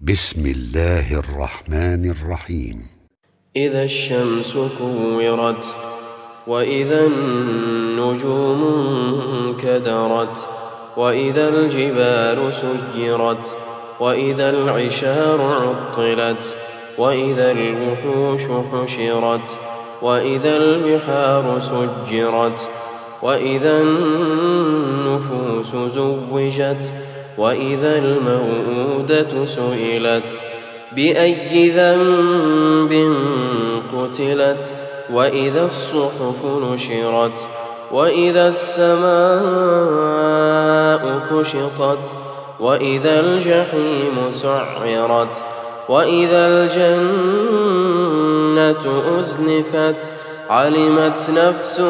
بسم الله الرحمن الرحيم. إذا الشمس كورت وإذا النجوم انكدرت وإذا الجبال سيرت وإذا العشار عطلت وإذا الوحوش حشرت وإذا البحار سجرت وإذا النفوس زوجت وإذا الموءودة سئلت بأي ذنب قتلت وإذا الصحف نشرت وإذا السماء كشطت وإذا الجحيم سعرت وإذا الجنة أزلفت علمت نفس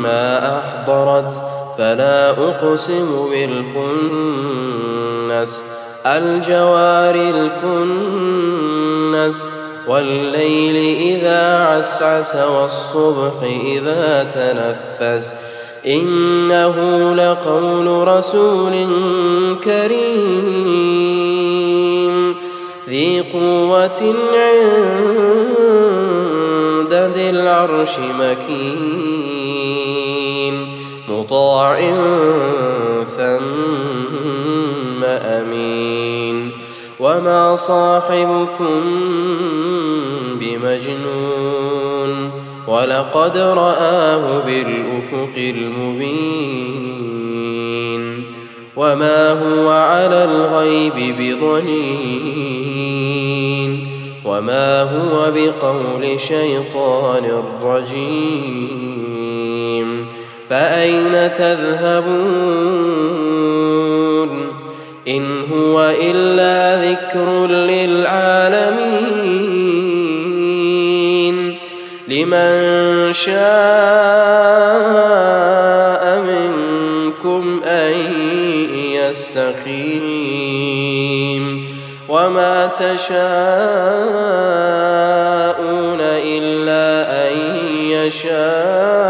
ما أحضرت فلا أقسم بالخنس الجوار الكنس والليل إذا عسعس والصبح إذا تنفس إنه لقول رسول كريم ذي قوة عند ذي العرش مكين مطاع ثم أمين وما صاحبكم بمجنون ولقد رآه بالأفق المبين وما هو على الغيب بضنين وما هو بقول شيطان رجيم فأين تذهبون إن هو إلا ذكر للعالمين لمن شاء منكم أن يستقيم وما تشاءون إلا أن يشاء